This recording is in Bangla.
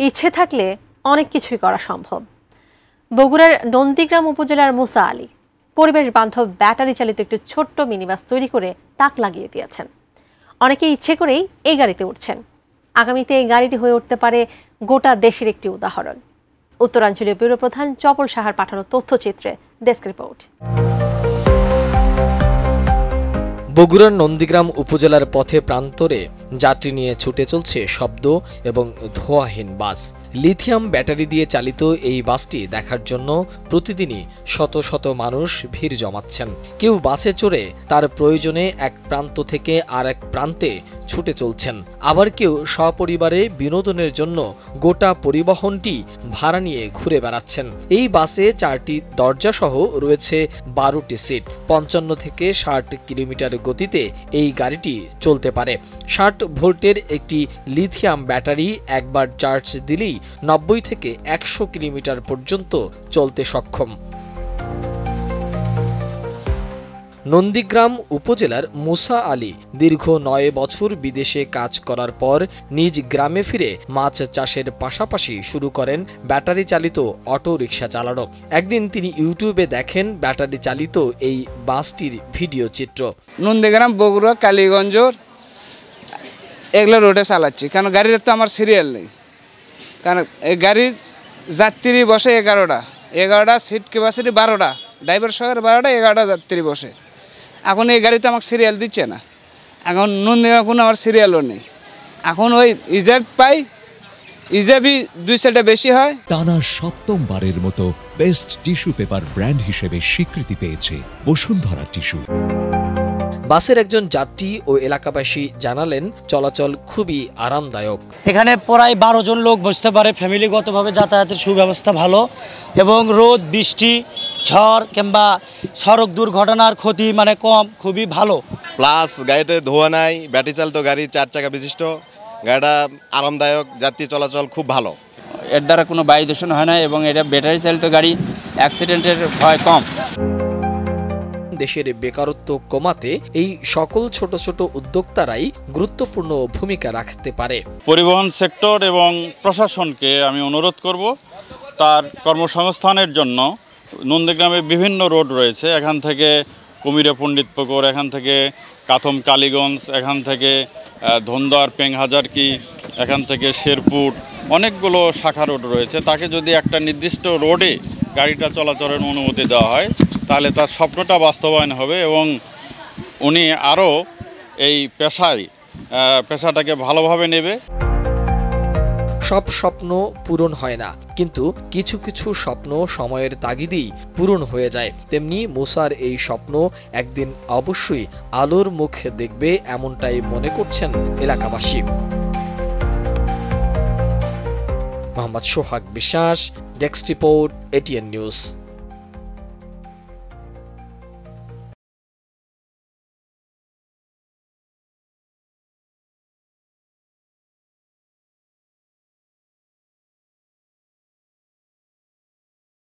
ইচ্ছে থাকলে অনেক কিছুই করা সম্ভব। বগুড়ার নন্দীগ্রাম উপজেলার মুসা আলী পরিবেশ বান্ধব ব্যাটারি চালিত একটি ছোট্ট মিনিবাস তৈরি করে তাক লাগিয়ে দিয়েছেন। অনেকে ইচ্ছে করেই এই গাড়িতে উঠছেন। আগামীতে এই গাড়িটি হয়ে উঠতে পারে গোটা দেশের একটি উদাহরণ। উত্তরাঞ্চলীয় ব্যুরো প্রধান চপল সাহার পাঠানো তথ্যচিত্রে ডেস্ক রিপোর্ট। বগুড়ার নন্দীগ্রাম উপজেলার পথে প্রান্তরে যাত্রী নিয়ে ছুটে চলছে শব্দ এবং ধোঁয়াহীন বাস। লিথিয়াম ব্যাটারি দিয়ে চালিত এই বাসটি দেখার জন্য প্রতিদিনই শত শত মানুষ ভিড় জমাচ্ছেন। কেউ বাসে চড়ে তার প্রয়োজনে এক প্রান্ত থেকে আর এক প্রান্তে ছুটে চলছেন, আবার কেউ সপরিবারে বিনোদনের জন্য গোটা পরিবহনটি ভাড়া নিয়ে ঘুরে বেড়াচ্ছেন। এই বাসে 4টি দরজা সহ রয়েছে 12টি সিট। 55 থেকে 60 কিলোমিটার গতিতে এই গাড়িটি চলতে পারে। 60 ভোল্টের একটি লিথিয়াম ব্যাটারি একবার চার্জ দিলেই 90 থেকে 100 কিলোমিটার পর্যন্ত চলতে সক্ষম। নন্দীগ্রাম উপজেলার মুসা আলী দীর্ঘ 9 বছর বিদেশে কাজ করার পর নিজ গ্রামে ফিরে মাছ চাষের পাশাপাশি শুরু করেন ব্যাটারি চালিত অটো রিকশা চালানো। একদিন তিনি ইউটিউবে দেখেন ব্যাটারি চালিত এই বাসটির ভিডিও চিত্র। নন্দীগ্রাম, বগুড়া, কালীগঞ্জ এগুলো রোডে চালাচ্ছি, কারণ গাড়ির তো আমার সিরিয়াল নেই। কারণ এই গাড়ির যাত্রী বসে 11টা সিট ক্যাপাসিটি 12টা, ড্রাইভার সহ 12টা, 11টা যাত্রী বসে। এখন এই গাড়িতে আমাকে সিরিয়াল দিচ্ছে না। এখন নন্দীগ্রাম কোনো আমার সিরিয়ালও নেই। এখন ওই ইজাব পাই, ইজাবই 2 সেটা বেশি হয়। টানা 7মবারের মতো বেস্ট টিস্যু পেপার ব্র্যান্ড হিসেবে স্বীকৃতি পেয়েছে বসুন্ধরা টিস্যু। বাসের একজন যাত্রী ও এলাকাবাসী জানালেন চলাচল খুবই আরামদায়ক। এখানে প্রায় 12 জন লোক বসতে পারে। ফ্যামিলিগতভাবে যাতায়াতের সুব্যবস্থা ভালো এবং রোদ, বৃষ্টি, ঝড় কিংবা সড়ক দুর্ঘটনার ক্ষতি কম, খুবই ভালো। প্লাস গাড়িতে ধোঁয়া নাই, ব্যাটারি চালিত গাড়ি, 4 চাকা বিশিষ্ট, গাড়িটা আরামদায়ক, যাত্রী চলাচল খুব ভালো। এর দ্বারা কোনো বায়ু দূষণ হয় না এবং এটা ব্যাটারি চালিত গাড়ি, অ্যাক্সিডেন্টের ভয় কম। দেশের বেকারত্ব কমাতে এই সকল ছোট ছোট উদ্যোক্তারাই গুরুত্বপূর্ণ ভূমিকা রাখতে পারে। পরিবহন সেক্টর এবং প্রশাসনকে আমি অনুরোধ করব তার কর্মসংস্থানের জন্য। নন্দীগ্রামে বিভিন্ন রোড রয়েছে, এখান থেকে কুমিরে পণ্ডিতপুকুর, এখান থেকে কাথম কালীগঞ্জ, এখান থেকে ধন্দর পেংহাজারকি, এখান থেকে শেরপুর, অনেকগুলো শাখা রোড রয়েছে। তাকে যদি একটা নির্দিষ্ট রোডে গাড়িটা চলাচলের অনুমতি দেওয়া হয় তাহলে তার স্বপ্নটা বাস্তবায়ন হবে এবং উনি আরও এই পেশাটাকে ভালোভাবে নেবে। সব স্বপ্ন পূরণ হয় না, কিন্তু কিছু কিছু স্বপ্ন সময়ের তাগিদেই পূরণ হয়ে যায়। তেমনি মুসার এই স্বপ্ন একদিন অবশ্যই আলোর মুখ দেখবে, এমনটাই মনে করছেন এলাকাবাসী। মোহাম্মদ সোহাগ বিশ্বাস, ডেস্ক রিপোর্ট, ATN নিউজ।